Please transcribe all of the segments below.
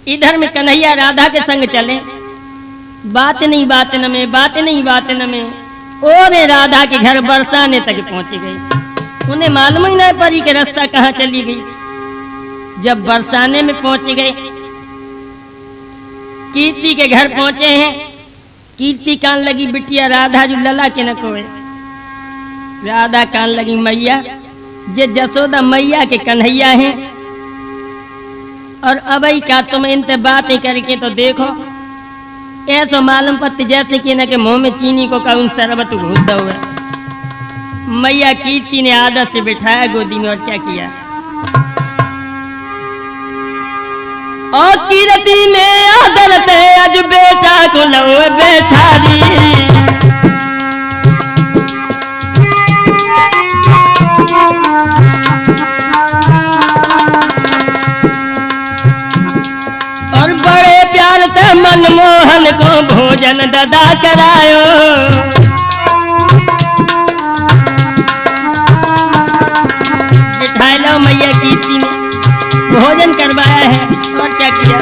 इधर में कन्हैया राधा के संग चले, बात नहीं बातन में, बात नहीं बातन में और राधा के घर बरसाने तक पहुंच गए। उन्हें मालूम ही नहीं पड़ी कि रास्ता कहाँ चली गई। जब बरसाने में पहुंच गए, कीर्ति के घर पहुंचे हैं। कीर्ति कान लगी बिटिया राधा जो लला के न कोए। राधा कान लगी मैया जे जसोदा मैया के कन्हैया हैं, और अबई का तुम इनसे बातें करके तो देखो, ऐसा मालूम पत्ती जैसे कि न के मुंह में चीनी को कौन शरबत घूमता हुआ। मैया कीर्ति ने आदत से बिठाया गोदी में और क्या किया, और कीर्ति ने आदर से आज बेटा को लो बैठा दी। और बड़े प्यार से मनमोहन को भोजन ददा करायो। बिठाए लो मैया कीर्ति ने भोजन करवाया है और क्या किया।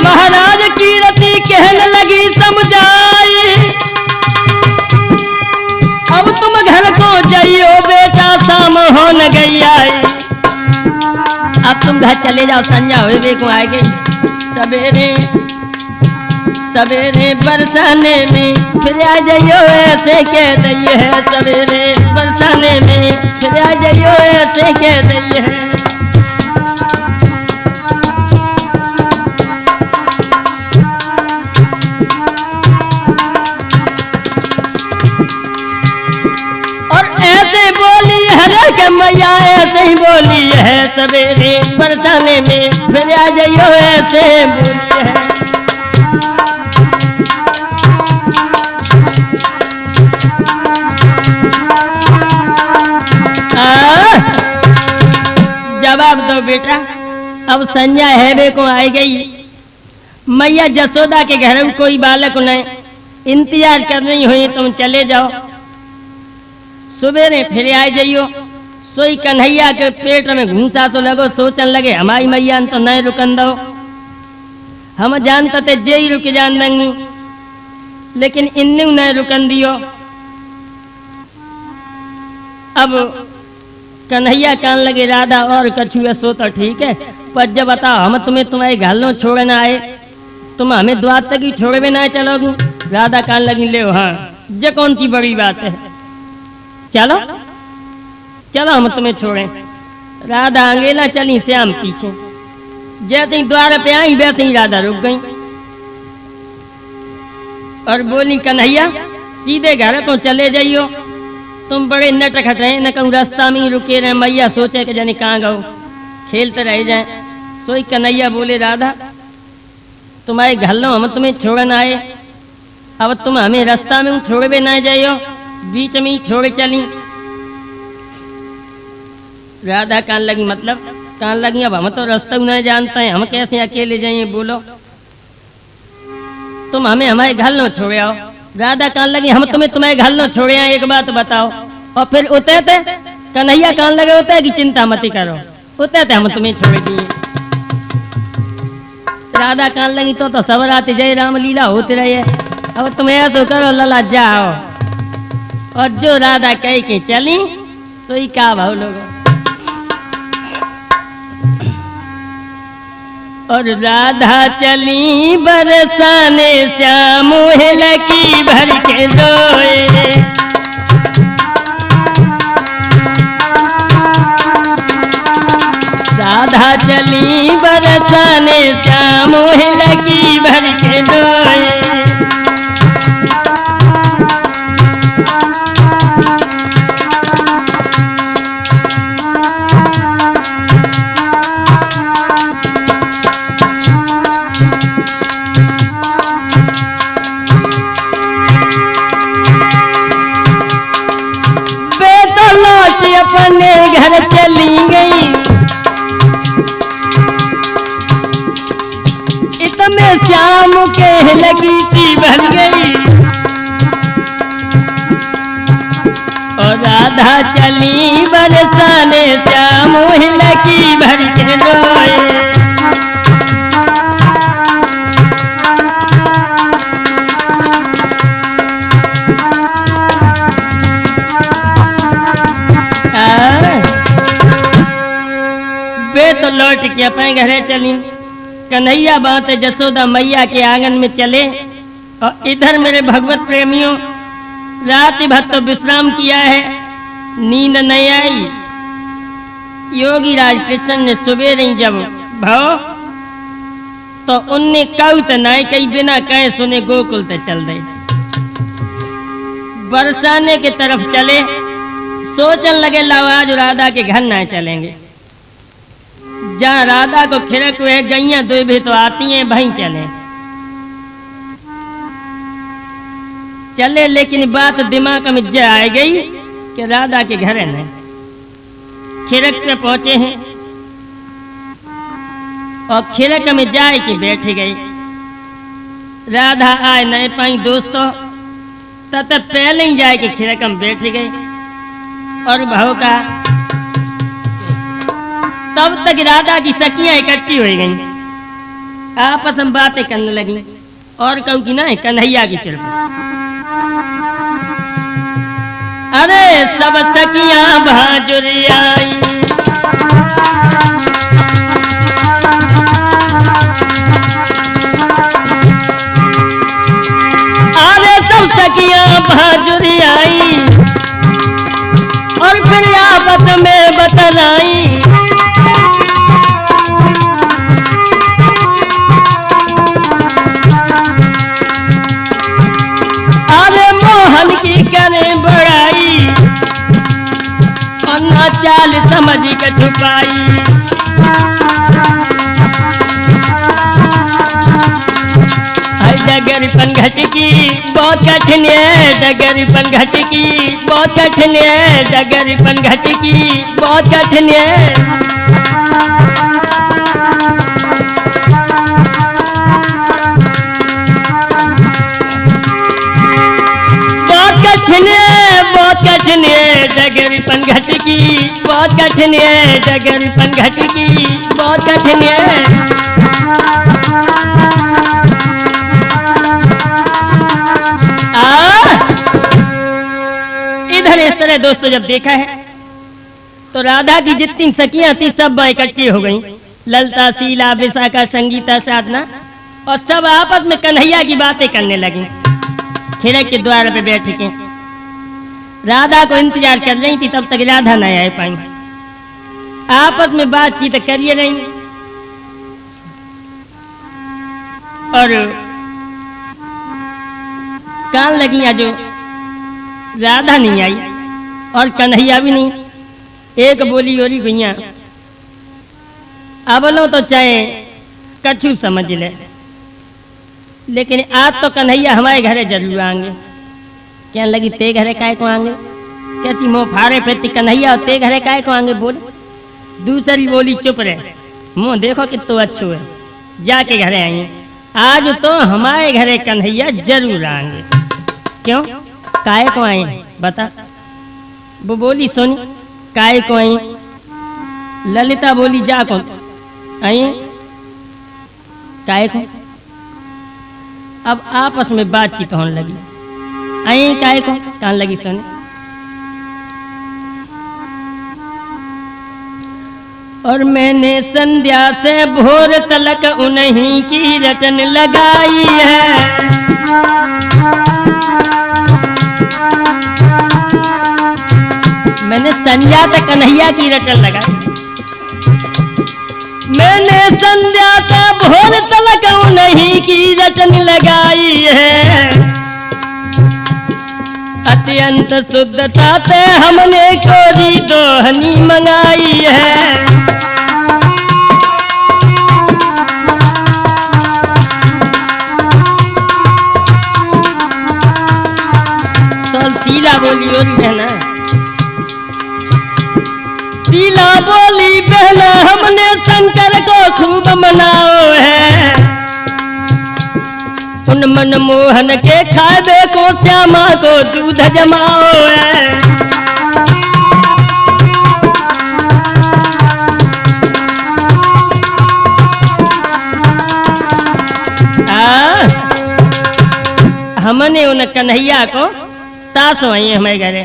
महाराज कीर्ति कहने लगी समझाई, अब तुम घर को जाइयो बेटा शाम हो न गई आई। अब तुम घर चले जाओ, संध्या हुए को आ गई। सवेरे सवेरे बरसाने में फिर आ जाइयो ऐसे कह दइए है। सवेरे बरसाने में फिर आ जाइयो ऐसे कह दइए है। और ऐसे बोली हरे के मैया ऐसे ही बोली है। सवेरे बरसाने में फिर आ जाइयो ऐसे बोली है। जवाब दो बेटा, अब संध्या हैबे को आई गई। मैया जसोदा के घर में कोई बालक नहीं, इंतजार कर रही हुई, तुम चले जाओ। सुबेरे फिर आ जाइयो। सोई कन्हैया के पेट में घूसा तो लगो, सोचन लगे हमारी मैया तो नहीं रुकन दो। हम जानते थे जे ही रुक जान देंगी, लेकिन इन्नू नहीं रुकन दियो। अब कन्हैया कान लगे राधा और कछुआ सो तो ठीक है, पर जब बताओ हम तुम्हें तुम्हारे घालों छोड़ना आए, तुम हमें द्वार तक ही छोड़े ना चलोगी। राधा कान लगी ले हाँ ये कौन सी बड़ी बात है, चलो चलो हम तुम्हें छोड़ें। राधा आगे ना चली, श्याम पीछे। जैसे ही द्वार पे आई वैसे ही राधा रुक गई और बोली कन्हैया सीधे घर तो चले जाइयो, तुम बड़े नटखट रहे न कहूँ रास्ता में ही रुके रहे। मैया सोचे कि जाने कहाँ गो, खेलते रह जाए। सोई कन्हैया बोले राधा तुम्हारे घल्लो हम तुम्हें छोड़न आए, अब तुम हमें रास्ता में छोड़े ना जाइयो, बीच में ही छोड़े चली। राधा कान लगी मतलब कान लगी अब हम तो रास्ता नहीं जानते हैं, हम कैसे अकेले जाइए बोलो, तुम हमें हमारे घल्लो छोड़े आओ। राधा कान लगी हम तुम्हें तुम्हारे घल्लो छोड़े आए, एक बात बताओ। और फिर उतरे थे कन्हैया कान लगे होता है कि चिंता मत करो, उतरे थे हम तुम्हें छोड़ दिए। राधा कान लगी तो सब रात जय राम लीला होती रही है, अब तुम ऐसा करो लला जाओ। और जो राधा कह के चली तो ही का भाव लोग। और राधा चली बरसाने श्याम लकी भर के रोए। राधा चली बरसाने श्याम लकी भर के रोए। अपने घर चली गई, इतने श्याम के लगी थी भर गई। और राधा चली बरसाने श्याम लगी लौट के अपने घरे चली। कन्हैया बात जसोदा मैया के आंगन में चले और इधर मेरे भगवत प्रेमियों रात भर तो विश्राम किया है, नींद नहीं आई। योगी राज कृष्ण ने सुबेरे ही जब भाव तो उनने कहू तो नहीं कही, बिना कहे सुने गोकुल ते चल दे। बरसाने की तरफ चले, सोचन लगे लाओ आज राधा के घर न चलेंगे। जहाँ राधा को खिरक हुए गैया दो भी तो आती हैं, वहीं चले। लेकिन बात दिमाग में जा आ गई कि राधा के घर है। खिरक पे पहुंचे हैं और खिरक में जाए कि बैठ गई। राधा आए नहीं पाई दोस्तों, तब पहले ही जाए कि खिरक में बैठ गई। और भाव का तब तक राधा की सखियां इकट्ठी हो गई, आपस में बातें करने लगी। और कहूँ कि ना कन्हैया की सिर पर, अरे सब सखियां भाजुरी आई, अरे सब सखियां भाजुरी आई और फिर आपस में बतलाई। अरे मोहन की करे बड़ाई और ना चाल समझ के छुपाई। डगर पंघट की बहुत कठिन है, डगर पंघट की बहुत कठिन है, डगर पंघट की बहुत कठिन है। बहुत कठिन है, बहुत कठिन है, डगर पंघट की बहुत कठिन है, डगर पंघट की बहुत कठिन है। इधर इस तरह दोस्तों जब देखा है तो राधा की जितनी सखियां थी सब इकट्ठी हो गईं। ललता, शीला, विशाखा, संगीता, साधना, और सब आपस में कन्हैया की बातें करने लगी। खिड़क के द्वार पे बैठ के राधा को इंतजार कर रही थी, तब तक राधा नहीं आ पाई। आपस में बातचीत करिए रही और कान लगी जो राधा नहीं आई और कन्हैया भी नहीं। एक बोली ओरी भैया अब लो तो चाहे कछु समझ ले, लेकिन आज तो कन्हैया हमारे घरे जरूर आएंगे। क्या लगी ते घरे काय को आएंगे, कहती मोह फारे प्रति कन्हैया और ते घरे काय को आएंगे। बोले दूसरी बोली चुप रहे, मुँह देखो कि तो अच्छो है, जाके घरे आएंगे। आज तो हमारे घरे कन्हैया जरूर आएंगे। क्यों काय को आए बता। वो बोली सुन काय को आई। ललिता बोली जा को आई काय को। अब आपस में बातचीत होने लगी। आई काय को कान लगी सुन। और मैंने संध्या से भोर तलक उन्हीं की रटन लगाई है। मैंने संध्या तक कन्हैया की रटन लगाई। मैंने संध्या से भोर तलक उन्हीं की रटन लगाई है। अत्यंत शुद्धता से हमने कोरी दोहनी मंगाई है। तो शीला बोली और बहना, शीला बोली बहना हमने शंकर को खूब मनाओ है। उन मनमोहन के खाबे को श्यामा को दूध जमाओ है। हमने उन कन्हैया को तासो आई हमारे घरे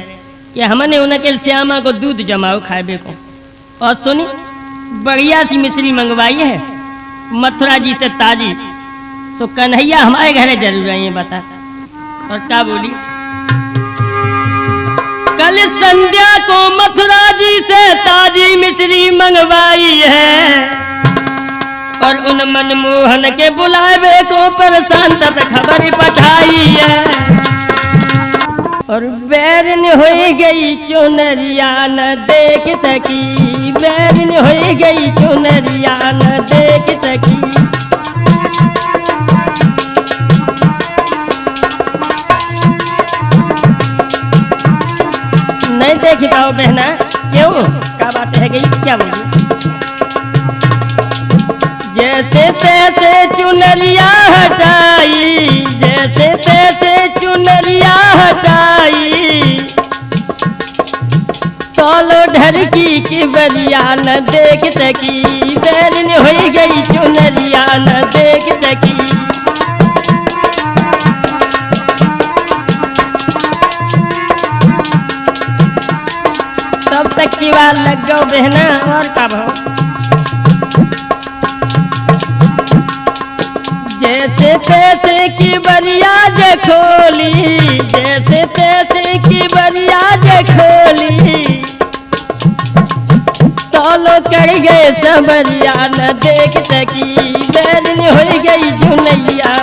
कि हमने उनके श्यामा को दूध जमाओ खाबे को। और सुनी बढ़िया सी मिश्री मंगवाई है मथुरा जी से ताजी, तो कन्हैया हमारे घर जरूर आइए बता। और क्या बोली, कल संध्या को मथुरा जी से ताजी मिश्री मंगवाई है, और उन मनमोहन के बुलावे को परेशान तब खबर पठाई है। और बैरन हो गई चुनरिया न देख सकी, बैरन हो गई चुनरिया न देख सकी। नहीं देख पाओ बहना, क्यों, क्या बात है गई, क्या बोली, जैसे तैसे चुनरिया हटाई, जैसे तैसे चुनरिया हटाई, तोलो ढरकी की बलिया न देख सकी, बैरन हो गई चुनरिया न देख सकी। तब तक की बात लग गो बहना, और का भाव, जैसे तैसे की बरिया जे खोली, जैसे तैसे की बरिया जे खोली, तोलो कर गए सबरिया न देख सकी, बैरन हो गई चुनैया,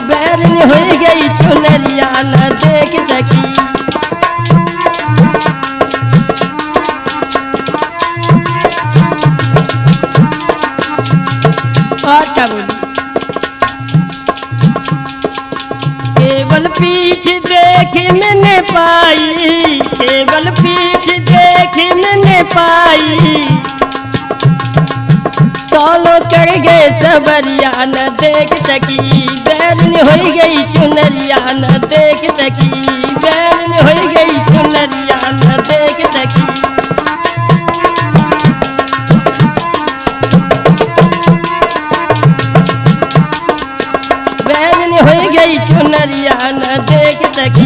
बैरन हो गई चुनरिया न देख सकी। और क्या बोली, केवल पीठ देख मैंने पाई, केवल पीठ देख मैंने पाई, तोलो कर गए सबरिया न देख सकी, बैरन हो गई चुनरिया न देख सकी, बैरन हो गई चुनरिया न देख सकी। हो गई चुनरिया न देख सकी।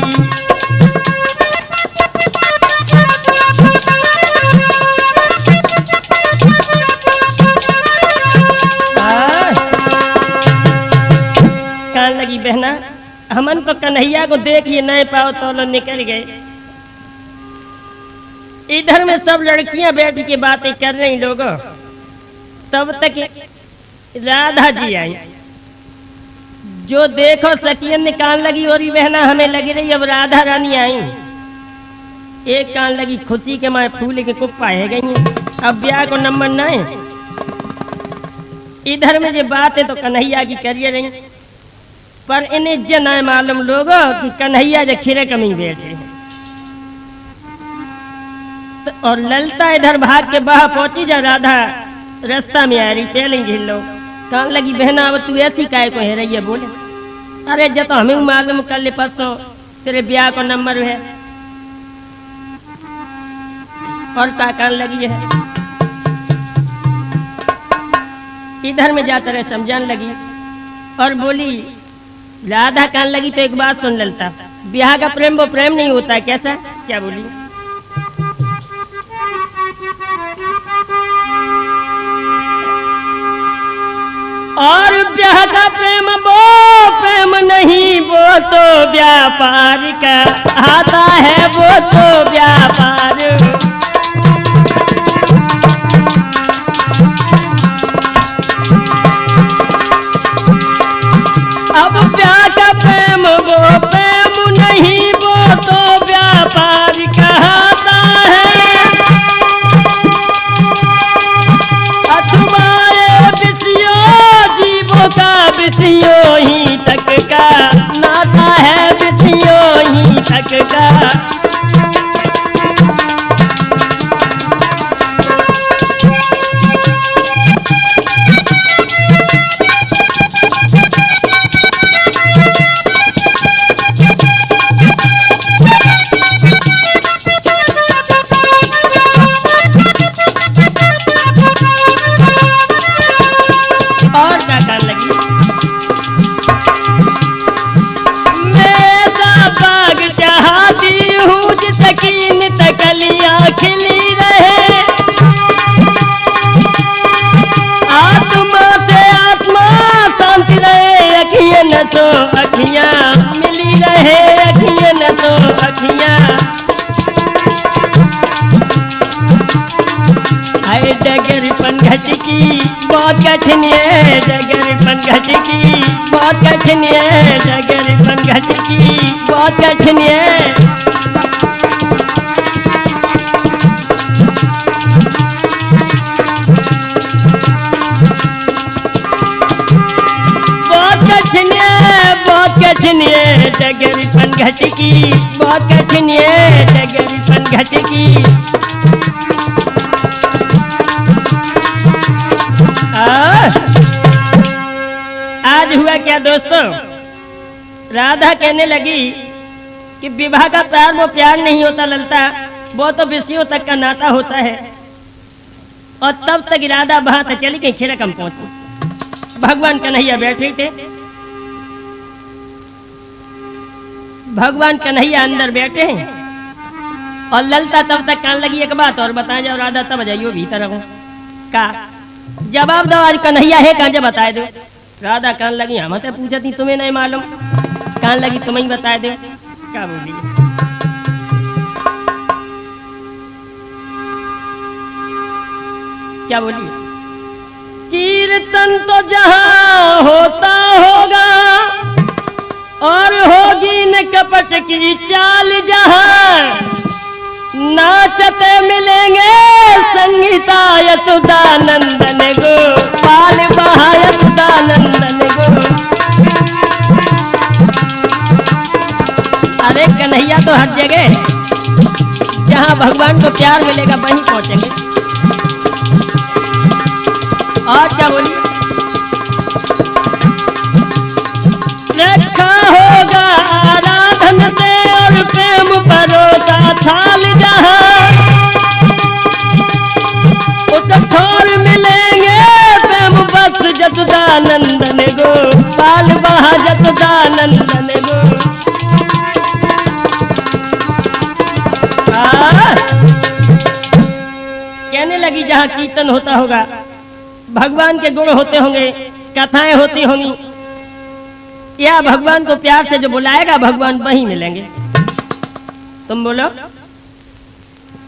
कान लगी बहना, हमन तो कन्हैया को देख ही नहीं पाओ तो लोग निकल गए। इधर में सब लड़कियां बैठ के बातें कर रही लोगों, तब तक राधा जी आई। जो देखो सखियन ने कान लगी और बहना हमें लगी रही, अब राधा रानी आई। एक कान लगी खुशी के माए फूल के कुप्पा है गई, अब ब्याह को नंबर नहीं। इधर में जो बात है तो कन्हैया की करिए रही, पर इन्हें जो न मालूम लोगों कि कन्हैया जो खिरे कमी बैठे हैं। और ललता इधर भाग के बाहर पहुंची, जा राधा रास्ता में आ रही, चलेंगे लोग। कान लगी बहना, अब तू ऐसी काय को है रही है, बोले अरे जब तो हमें मालूम कर ले परसों तेरे ब्याह को नंबर है। और का कान लगी है, इधर में जाकर रहे समझाने लगी और बोली राधा कान लगी तो एक बात सुन ललता, ब्याह का प्रेम वो प्रेम नहीं होता कैसा, क्या बोली, और ब्याह का प्रेम वो प्रेम नहीं, वो तो व्यापार का आता है, वो तो व्यापार। अब ब्याह का प्रेम वो प्रेम नहीं, वो तो व्यापार कहता है। अथवाए विषयो जीवों का विषयों ही तक का नाता है, विषयों ही तक का। मैं बाग चाहती हूँ अखियां मिली रहे अखियां न तो अखियां आए डगर पनघट की बहुत कठिन है डगर पनघट की बहुत कठिन है डगर पनघट की बहुत कठिन है कठिन है डगर पनघट की बहुत कठिन है डगर पनघट की आज हुआ क्या दोस्तों राधा कहने लगी कि विवाह का प्यार वो प्यार नहीं होता ललता वो तो विषयों तक का नाता होता है और तब तक राधा वहां तक चली गई खिरकम पहुंची भगवान कन्हैया बैठे थे भगवान कन्हैया अंदर बैठे हैं और ललता तब तक कान लगी एक बात और बता जाओ राधा तब जाइयो भीतर हूँ का जवाब दो आज कन्हैया है कहाँ बता दो राधा कान लगी हम तो पूछा थी तुम्हें नहीं मालूम कान लगी तुम्हें ही बता दे क्या बोली क्या बोली कीर्तन तो जहां होता होगा और होगी न कपट की चाल जहां नाचते मिलेंगे संगीता यशोदानंदन गोपाल यशोदानंदन गो अरे कन्हैया तो हर जगह जहां भगवान को प्यार मिलेगा वहीं पहुंचेंगे और क्या बोली रखा होगा आराधन से और प्रेम परोसा थाल जहां उस ठोर मिलेंगे प्रेम बस जसोदानंदन गोपाल बहा जसोदानंदन गो कहने लगी जहां कीर्तन होता होगा भगवान के गुण होते होंगे कथाएं होती होंगी या भगवान को प्यार से जो बुलाएगा भगवान वहीं मिलेंगे तुम बोलो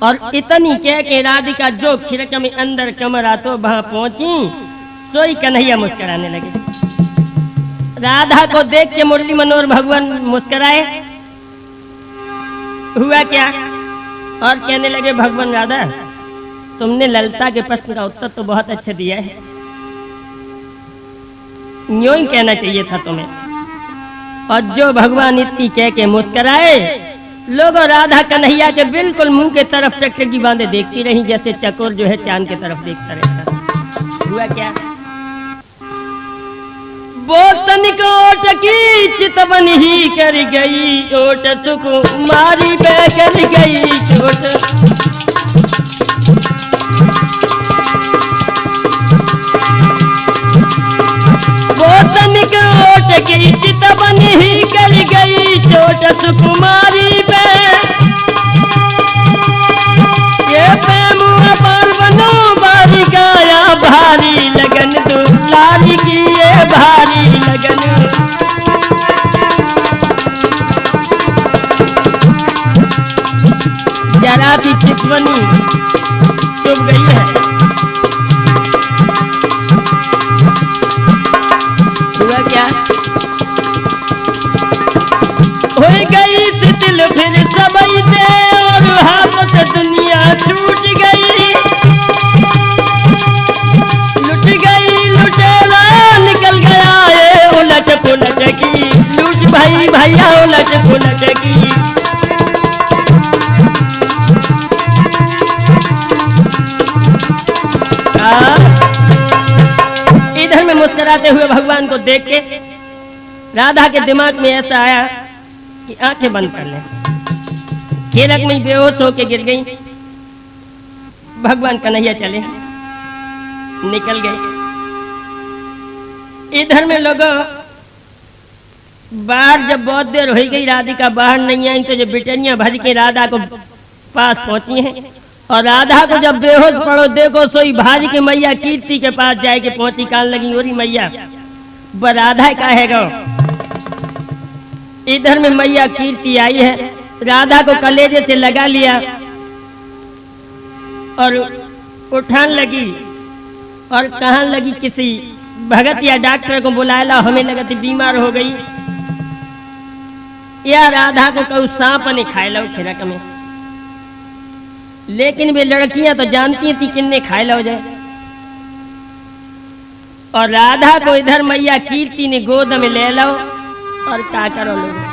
और इतनी कह के राधिका जो खिड़क में अंदर कमरा तो वहां पहुंची सोई कन्हैया मुस्कुराने लगे राधा को देख के मुरली मनोहर भगवान मुस्कुराए हुआ क्या और कहने लगे भगवान राधा तुमने ललता के प्रश्न का उत्तर तो बहुत अच्छा दिया है यूं ही कहना चाहिए था तुम्हें और जो भगवान इतनी कह के मुस्कुराए लोगों राधा कन्हैया के बिल्कुल मुंह के तरफ चक्कर की बांधे देखती रही जैसे चकोर जो है चांद की तरफ देखता रहता हुआ क्या वो तनिक ओट की चितवन ही कर गई ओट सुकुमारी बह कर गई चोट वो तनिक ओट की चितवन ही कर गई चोट सुकुमारी पे ये प्रेम अपार बनो बारी गाया भारी लगन दो लारी की ये भारी लगन जरा भी चितवनी डूब गई है हुआ क्या हो गई तिल फिर सबई से और हाथ से दुनिया छूट गई लुट गई लुटेरा निकल गया ये उलट पुलट की लूट भाई भैया उलट पुलट की इधर में मुस्कुराते हुए भगवान को देख के राधा के दिमाग में ऐसा आया कि आंखें बंद कर ले खीरक में बेहोश होके गिर गई भगवान कन्हैया चले निकल गए इधर में लोगों बाहर जब बहुत देर हो गई राधिका बाहर नहीं आई तो जब बिटनिया भर के राधा को पास पहुंची हैं और राधा को जब बेहोश पड़ो देखो सोई भाज के मैया कीर्ति के पास जाए के पहुंची कान लगी ओरी मैया ब राधा का है गो इधर में मैया कीर्ति आई है, राधा को कलेजे से लगा लिया और उठान लगी और कहने लगी किसी भगत या डॉक्टर को बुलाया, हमें लगा थी बीमार हो गई या राधा को कहूँ सांप ने खाए लो खिरक में। लेकिन वे लड़कियां तो जानती थी किन्ने खाए लो जाए। और राधा को इधर मैया कीर्ति ने गोद में ले लो और क्या करो लोग।